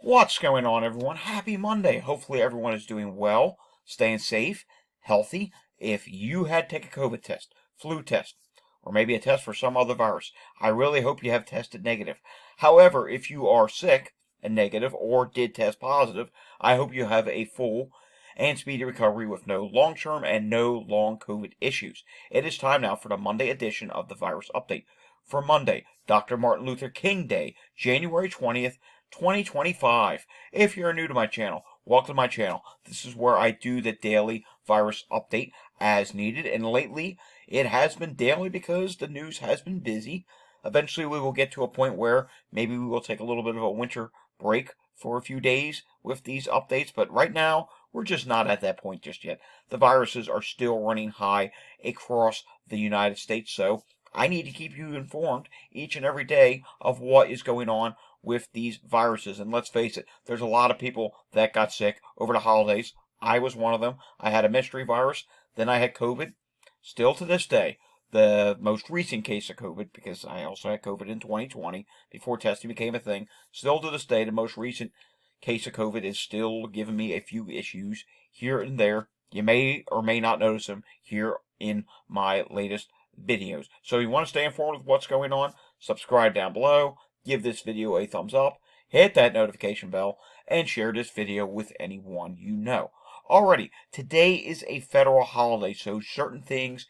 What's going on, everyone? Happy Monday. Hopefully everyone is doing well, staying safe, healthy. If you had to take a COVID test, flu test, or maybe a test for some other virus, I really hope you have tested negative. However, if you are sick and negative or did test positive, I hope you have a full and speedy recovery with no long-term and no long COVID issues. It is time now for the Monday edition of the Virus Update. For Monday, Dr. Martin Luther King Day, January 20th, 2025. If you're new to my channel, welcome to my channel. This is where I do the daily virus update as needed, and lately it has been daily because the news has been busy. Eventually we will get to a point where maybe we will take a little bit of a winter break for a few days with these updates, but right now we're just not at that point just yet. The viruses are still running high across the United States, so I need to keep you informed each and every day of what is going on with these viruses. And let's face it, there's a lot of people that got sick over the holidays. I was one of them. I had a mystery virus, then I had COVID. Still to this day, the most recent case of COVID, because I also had COVID in 2020 before testing became a thing. Still to this day, the most recent case of COVID is still giving me a few issues here and there. You may or may not notice them here in my latest videos. So you want to stay informed with what's going on? Subscribe down below, give this video a thumbs up, hit that notification bell, and share this video with anyone you know. Alrighty, today is a federal holiday, so certain things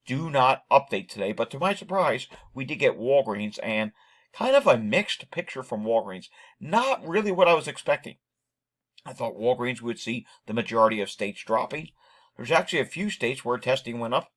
do not update today, but to my surprise, we did get Walgreens, and kind of a mixed picture from Walgreens. Not really what I was expecting. I thought Walgreens would see the majority of states dropping. There's actually a few states where testing went up,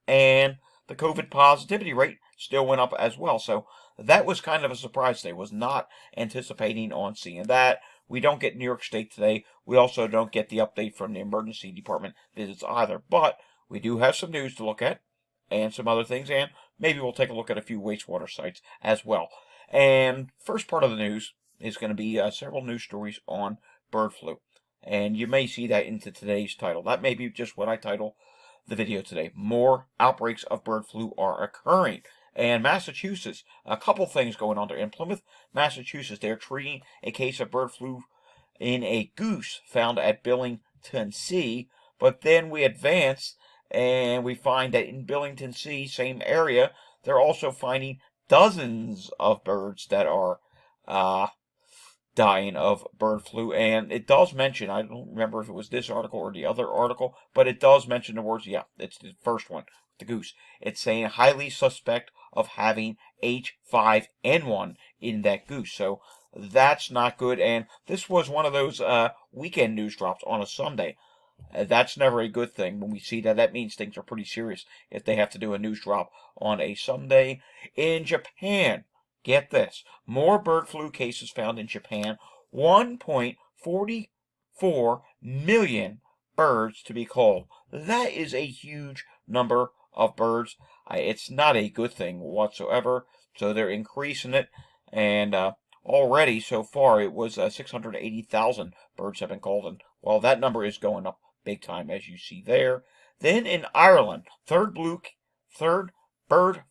and the COVID positivity rate still went up as well. So that was kind of a surprise today. Was not anticipating on seeing that. We don't get New York State today. We also don't get the update from the emergency department visits either. But we do have some news to look at and some other things, and maybe we'll take a look at a few wastewater sites as well. And first part of the news is going to be several news stories on bird flu. And you may see that into today's title. That may be just what I title the video today. More outbreaks of bird flu are occurring. And Massachusetts, a couple things going on there. In Plymouth, Massachusetts, they're treating a case of bird flu in a goose found at Billington Sea. But then we advance and we find that in Billington Sea, same area, they're also finding dozens of birds that are dying of bird flu. And it does mention, I don't remember if it was this article or the other article, but it does mention the words, yeah, it's the first one, the goose. It's saying highly suspect of having H5N1 in that goose. So that's not good. And this was one of those weekend news drops on a Sunday. That's never a good thing. When we see that, that means things are pretty serious if they have to do a news drop on a Sunday. In Japan, get this, more bird flu cases found in Japan, 1.44 million birds to be culled. That is a huge number of birds. It's not a good thing whatsoever, so they're increasing it, and already so far it was 680,000 birds have been culled, and well, that number is going up big time, as you see there. Then in Ireland, third bird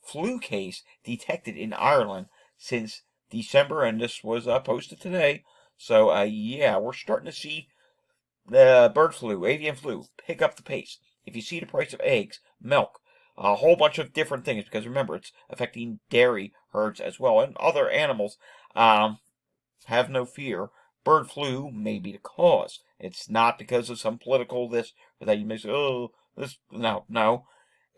flu case detected in Ireland since December, and this was posted today. So yeah, we're starting to see the bird flu, avian flu, pick up the pace. If you see the price of eggs, milk, a whole bunch of different things, because remember, it's affecting dairy herds as well, and other animals, have no fear. Bird flu may be the cause. It's not because of some political this or that. You may say, oh, this, no.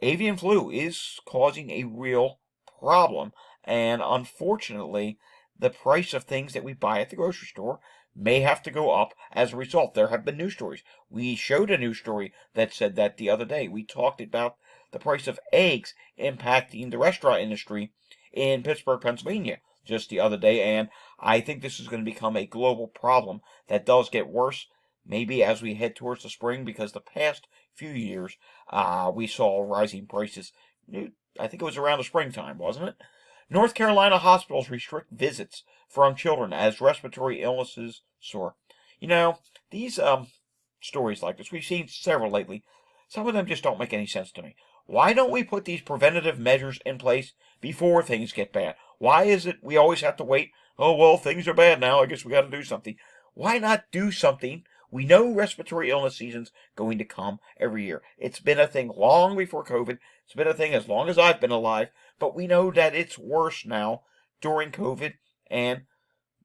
Avian flu is causing a real problem, and unfortunately, the price of things that we buy at the grocery store may have to go up as a result. There have been news stories. We showed a news story that said that the other day. We talked about the price of eggs impacting the restaurant industry in Pittsburgh, Pennsylvania just the other day, and I think this is going to become a global problem that does get worse maybe as we head towards the spring, because the past few years we saw rising prices. I think it was around the springtime, wasn't it? North Carolina hospitals restrict visits from children as respiratory illnesses soar. You know, these stories like this, we've seen several lately. Some of them just don't make any sense to me. Why don't we put these preventative measures in place before things get bad? Why is it we always have to wait oh, well, things are bad now. I guess we got to do something. Why not do something? We know respiratory illness season's going to come every year. It's been a thing long before COVID. It's been a thing as long as I've been alive. But we know that it's worse now during COVID and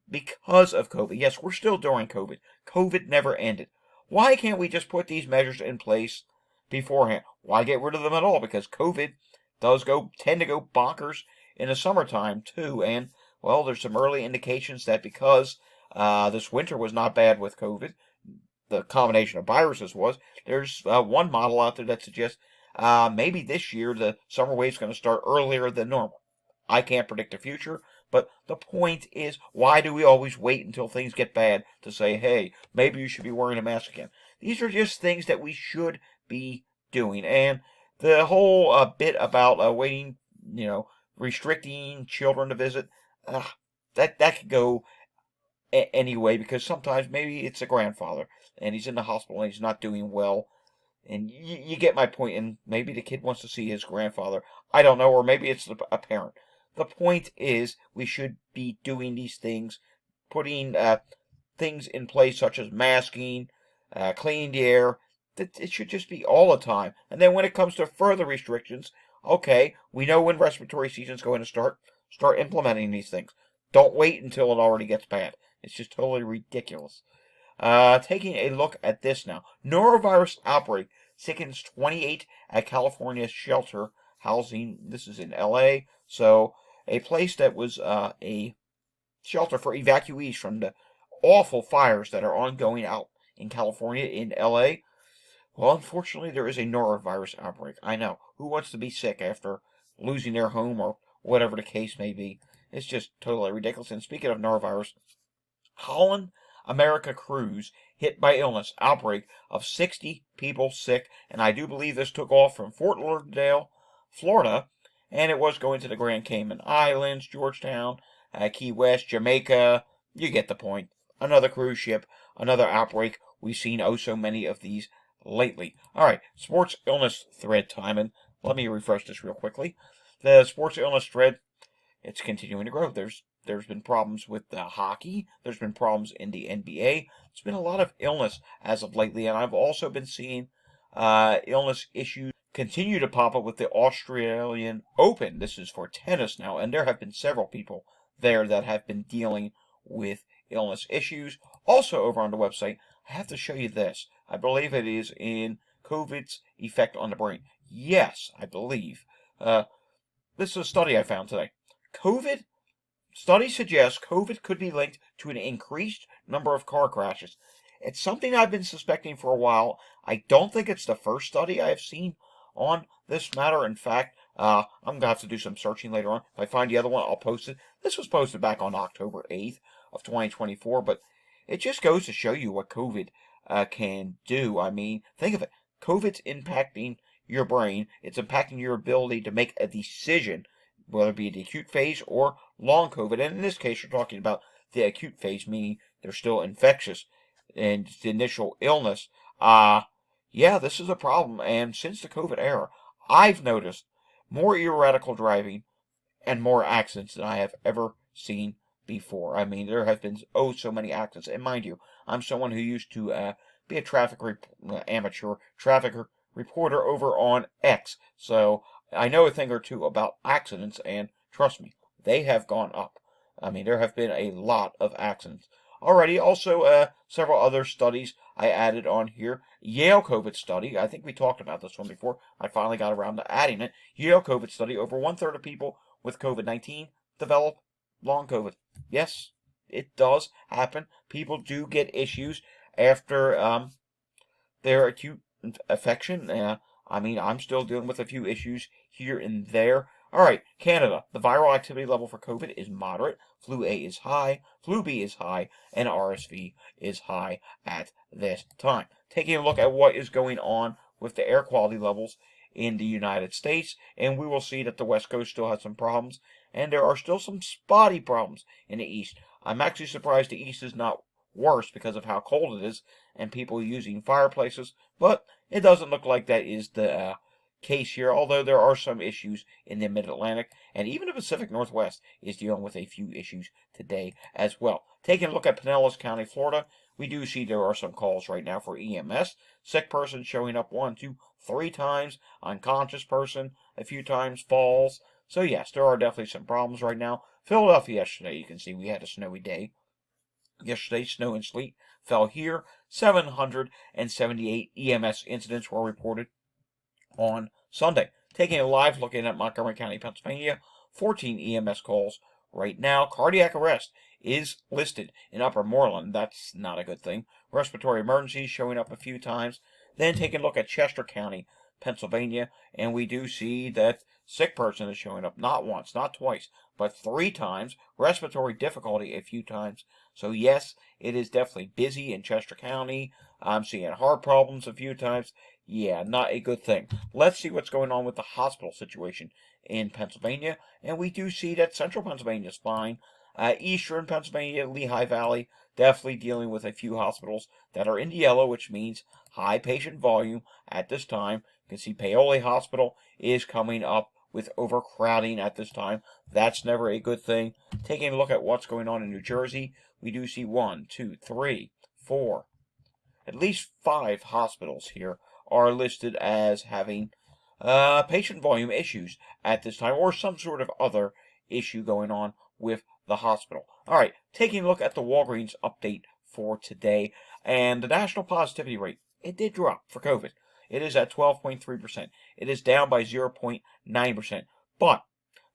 because of COVID. Yes, we're still during COVID. COVID never ended. Why can't we just put these measures in place beforehand? Why get rid of them at all? Because COVID does tend to go bonkers in the summertime too. And well, there's some early indications that because this winter was not bad with COVID, the combination of viruses was. There's one model out there that suggests maybe this year the summer wave's going to start earlier than normal. I can't predict the future, but the point is, why do we always wait until things get bad to say, hey, maybe you should be wearing a mask again? These are just things that we should be doing. And the whole bit about waiting, restricting children to visit, that could go anyway, because sometimes maybe it's a grandfather and he's in the hospital and he's not doing well. And you get my point, and maybe the kid wants to see his grandfather. I don't know, or maybe it's a parent. The point is, we should be doing these things, putting things in place such as masking, cleaning the air. It should just be all the time. And then when it comes to further restrictions, okay, we know when respiratory season's going to start. Start implementing these things. Don't wait until it already gets bad. It's just totally ridiculous. Taking a look at this now. Norovirus outbreak sickens 28 at California shelter housing. This is in LA. So a place that was a shelter for evacuees from the awful fires that are ongoing out in California in LA. Well, unfortunately, there is a norovirus outbreak. I know. Who wants to be sick after losing their home or whatever the case may be? It's just totally ridiculous. And speaking of norovirus, Holland America cruise hit by illness, outbreak of 60 people sick, and I do believe this took off from Fort Lauderdale, Florida, and it was going to the Grand Cayman Islands, Georgetown, Key West, Jamaica. You get the point. Another cruise ship, another outbreak. We've seen oh so many of these lately. All right, sports illness thread time, and let me refresh this real quickly. The sports illness thread, it's continuing to grow. There's been problems with hockey. There's been problems in the NBA. There's been a lot of illness as of lately, and I've also been seeing illness issues continue to pop up with the Australian Open. This is for tennis now, and there have been several people there that have been dealing with illness issues. Also over on the website, I have to show you this. I believe it is in COVID's effect on the brain. Yes, I believe. This is a study I found today. Studies suggest COVID could be linked to an increased number of car crashes. It's something I've been suspecting for a while. I don't think it's the first study I have seen on this matter. In fact, I'm going to have to do some searching later on. If I find the other one, I'll post it. This was posted back on October 8th of 2024, but it just goes to show you what COVID can do. I mean, think of it. COVID's impacting your brain. It's impacting your ability to make a decision, whether it be the acute phase or long COVID. And in this case, you're talking about the acute phase, meaning they're still infectious and the initial illness. Yeah, this is a problem. And since the COVID era, I've noticed more erratical driving and more accidents than I have ever seen before. I mean, there have been oh so many accidents. And mind you, I'm someone who used to be a amateur traffic reporter over on X. So I know a thing or two about accidents, and trust me, they have gone up. I mean, there have been a lot of accidents. Alrighty, also several other studies I added on here. Yale COVID study, I think we talked about this one before. I finally got around to adding it. Yale COVID study, over 1/3 of people with COVID-19 develop long COVID. Yes, it does happen. People do get issues after their acute affection. I mean, I'm still dealing with a few issues here and there. All right, Canada. The viral activity level for COVID is moderate. Flu A is high. Flu B is high. And RSV is high at this time. Taking a look at what is going on with the air quality levels in the United States, and we will see that the West Coast still has some problems, and there are still some spotty problems in the East. I'm actually surprised the East is not worse because of how cold it is and people using fireplaces, but it doesn't look like that is the case here, although there are some issues in the Mid-Atlantic, and even the Pacific Northwest is dealing with a few issues today as well. Taking a look at Pinellas County, Florida, we do see there are some calls right now for EMS. Sick person showing up 1, 2, 3 times, unconscious person a few times, falls. So yes, there are definitely some problems right now. Philadelphia yesterday, you can see we had a snowy day. Yesterday, snow and sleet fell here. 778 EMS incidents were reported on Sunday. Taking a live look in at Montgomery County, Pennsylvania, 14 EMS calls right now. Cardiac arrest is listed in Upper Moreland. That's not a good thing. Respiratory emergencies showing up a few times. Then taking a look at Chester County, Pennsylvania, and we do see that sick person is showing up not once, not twice, but 3 times. Respiratory difficulty a few times. So yes, it is definitely busy in Chester County. I'm seeing heart problems a few times. Yeah, not a good thing. Let's see what's going on with the hospital situation in Pennsylvania. And we do see that central Pennsylvania is fine. Eastern Pennsylvania, Lehigh Valley, definitely dealing with a few hospitals that are in yellow, which means high patient volume at this time. You can see Paoli Hospital is coming up with overcrowding at this time. That's never a good thing. Taking a look at what's going on in New Jersey, we do see 1, 2, 3, 4, at least 5 hospitals here are listed as having patient volume issues at this time, or some sort of other issue going on with the hospital. All right, taking a look at the Walgreens update for today, and the national positivity rate, it did drop for COVID. It is at 12.3%. It is down by 0.9%, but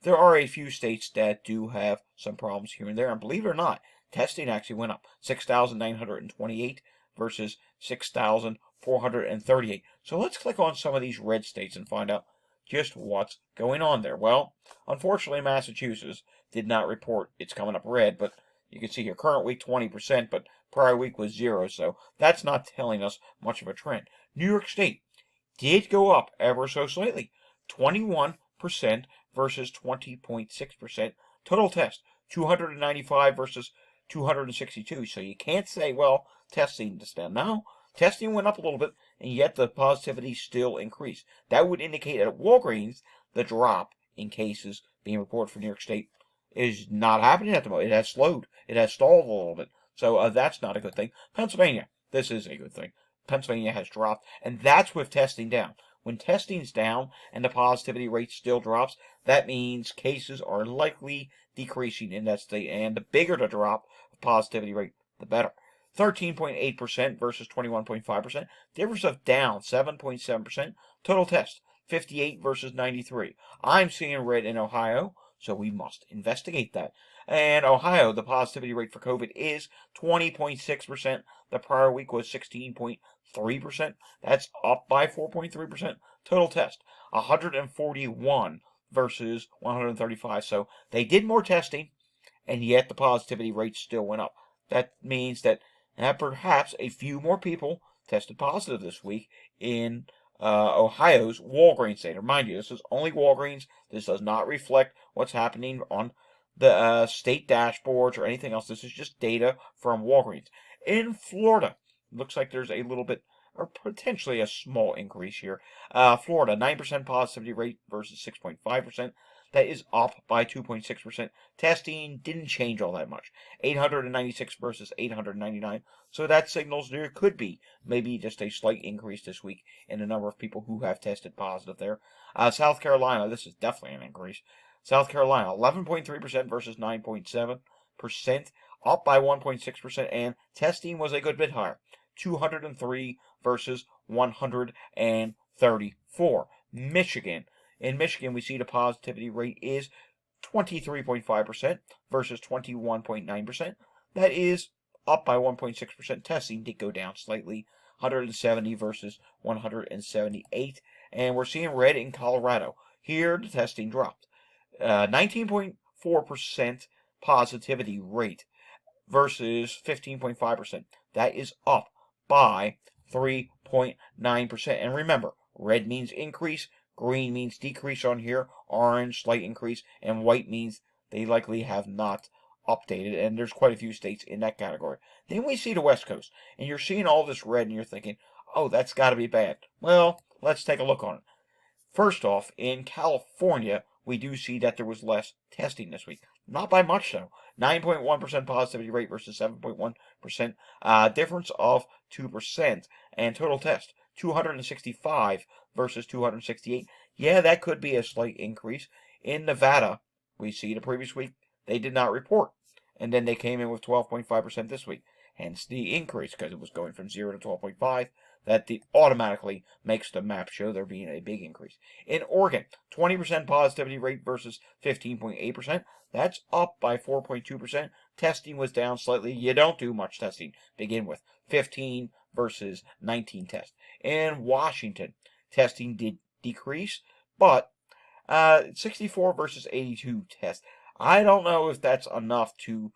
there are a few states that do have some problems here and there, and believe it or not, testing actually went up 6,928 versus 6,438. So let's click on some of these red states and find out just what's going on there. Well, unfortunately, Massachusetts did not report. It's coming up red, but you can see here current week 20%, but prior week was 0, so that's not telling us much of a trend. New York State did go up ever so slightly, 21% versus 20.6%. Total test, 295 versus 262. So you can't say, well, testing is down. No, testing went up a little bit, and yet the positivity still increased. That would indicate at Walgreens, the drop in cases being reported for New York State is not happening at the moment. It has slowed. It has stalled a little bit. So that's not a good thing. Pennsylvania, this is a good thing. Pennsylvania has dropped, and that's with testing down. When testing's down and the positivity rate still drops, that means cases are likely decreasing in that state, and the bigger the drop of positivity rate, the better. 13.8% versus 21.5%. Difference of down 7.7%. Total test 58 versus 93. I'm seeing red in Ohio, so we must investigate that. And Ohio, the positivity rate for COVID is 20.6%. The prior week was 16.3%. That's up by 4.3%. Total test 141 versus 135. So they did more testing, and yet the positivity rate still went up. That means that perhaps a few more people tested positive this week in Ohio's Walgreens Center. Mind you, this is only Walgreens. This does not reflect what's happening on the state dashboards or anything else. This is just data from Walgreens. In Florida, looks like there's a little bit, or potentially a small increase here. Florida, 9% positivity rate versus 6.5%. That is up by 2.6%. Testing didn't change all that much. 896 versus 899. So that signals there could be maybe just a slight increase this week in the number of people who have tested positive there. South Carolina, this is definitely an increase. South Carolina, 11.3% versus 9.7%, up by 1.6%, and testing was a good bit higher. 203 versus 134. Michigan. In Michigan, we see the positivity rate is 23.5% versus 21.9%. That is up by 1.6%. Testing did go down slightly, 170 versus 178. And we're seeing red in Colorado. Here, the testing dropped. 19.4% positivity rate versus 15.5%. That is up by 3.9%. And remember, red means increase, green means decrease on here, orange, slight increase, and white means they likely have not updated, and there's quite a few states in that category. Then we see the West Coast, and you're seeing all this red, and you're thinking, oh, that's got to be bad. Well, let's take a look on it. First off, in California, we do see that there was less testing this week. Not by much, though. 9.1% positivity rate versus 7.1%. Difference of 2%. And total test, 265 versus 268. Yeah, that could be a slight increase. In Nevada, we see the previous week, they did not report. And then they came in with 12.5% this week. Hence the increase, because it was going from 0 to 12.5. That automatically makes the map show there being a big increase. In Oregon, 20% positivity rate versus 15.8%. That's up by 4.2%. Testing was down slightly. You don't do much testing to begin with. 15 versus 19 tests. In Washington, testing did decrease, but 64 versus 82 tests. I don't know if that's enough to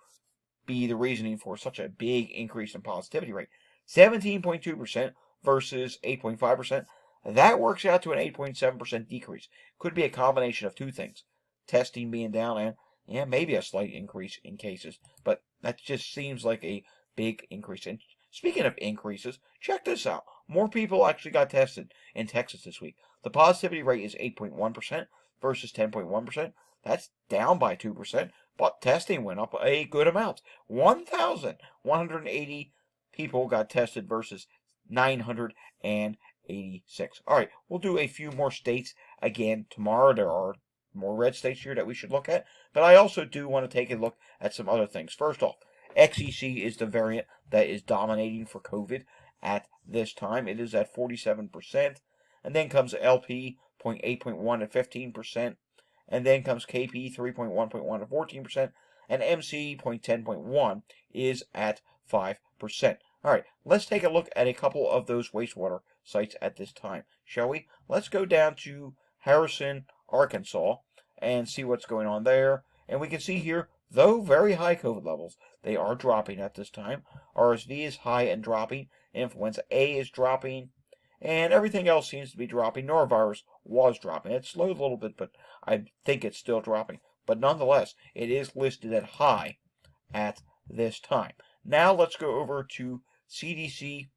be the reasoning for such a big increase in positivity rate. 17.2% versus 8.5%. That works out to an 8.7% decrease. Could be a combination of two things. Testing being down and, yeah, maybe a slight increase in cases. But that just seems like a big increase. And speaking of increases, check this out. More people actually got tested in Texas this week. The positivity rate is 8.1% versus 10.1%. That's down by 2%, but testing went up a good amount. 1,180 people got tested versus 986. All right, we'll do a few more states again tomorrow. There are more red states here that we should look at, but I also do want to take a look at some other things. First off, XEC is the variant that is dominating for COVID at this time. It is at 47%, and then comes LP 0.8.1 at 15%, and then comes KP 3.1.1 at 14%, and MC 0.10.1 is at 5%. All right, let's take a look at a couple of those wastewater sites at this time, shall we? Let's go down to Harrison, Arkansas, and see what's going on there. And we can see here, though very high COVID levels, they are dropping at this time. RSV is high and dropping. Influenza A is dropping. And everything else seems to be dropping. Norovirus was dropping. It slowed a little bit, but I think it's still dropping. But nonetheless, it is listed at high at this time. Now let's go over to CDC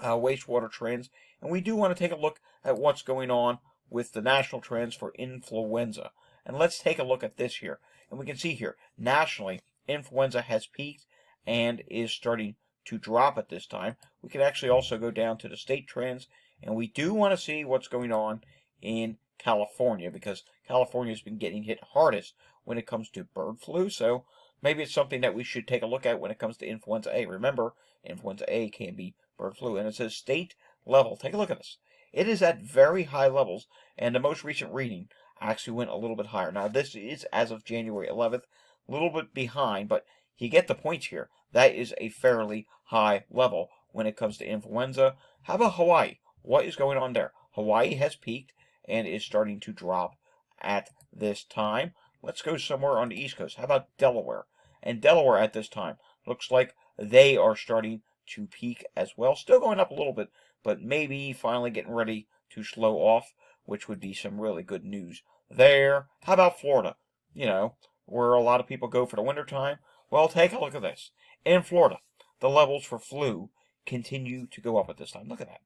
wastewater trends. And we do want to take a look at what's going on with the national trends for influenza. And let's take a look at this here. And we can see here, nationally, influenza has peaked and is starting to drop at this time. We can actually also go down to the state trends, and we do want to see what's going on in California, because California has been getting hit hardest when it comes to bird flu. So maybe it's something that we should take a look at when it comes to influenza A. Remember, influenza A can be bird flu, and it says state level. Take a look at this. It is at very high levels, and the most recent reading actually went a little bit higher. Now, this is as of January 11th, a little bit behind, but you get the points here. That is a fairly high level when it comes to influenza. How about Hawaii? What is going on there? Hawaii has peaked and is starting to drop at this time. Let's go somewhere on the East Coast. How about Delaware? And Delaware at this time looks like they are starting to peak as well. Still going up a little bit, but maybe finally getting ready to slow off, which would be some really good news there. How about Florida? You know, where a lot of people go for the wintertime. Well, take a look at this. In Florida, the levels for flu continue to go up at this time. Look at that.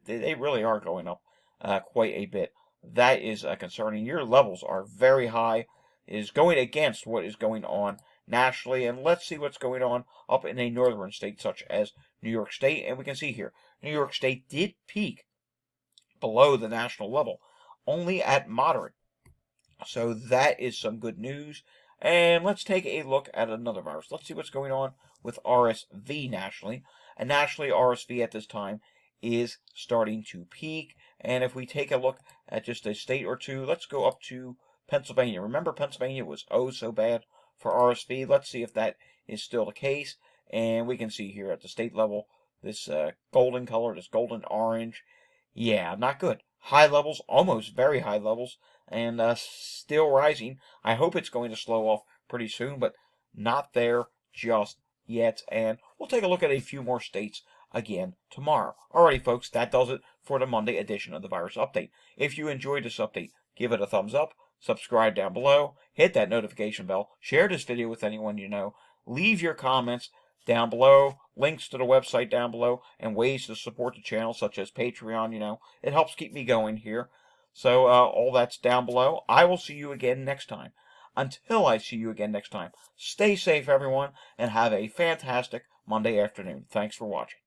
They really are going up quite a bit. That is concerning. Your levels are very high. It is going against what is going on nationally. And let's see what's going on up in a northern state such as New York State. And we can see here, New York State did peak below the national level, only at moderate. So that is some good news. And let's take a look at another virus. Let's see what's going on with RSV nationally. And nationally, RSV at this time is starting to peak. And if we take a look at just a state or two, let's go up to Pennsylvania. Remember, Pennsylvania was oh so bad for RSV. Let's see if that is still the case. And we can see here at the state level, this golden color, this golden orange. Yeah, not good. High levels, almost very high levels, and still rising. I hope it's going to slow off pretty soon, but not there just yet. And we'll take a look at a few more states again tomorrow. Alrighty, folks, that does it for the Monday edition of the Virus Update. If you enjoyed this update, give it a thumbs up, subscribe down below, hit that notification bell, share this video with anyone you know, leave your comments down below, links to the website down below, and ways to support the channel such as Patreon. You know, it helps keep me going here. So all that's down below. I will see you again next time. Until I see you again next time, stay safe, everyone, and have a fantastic Monday afternoon. Thanks for watching.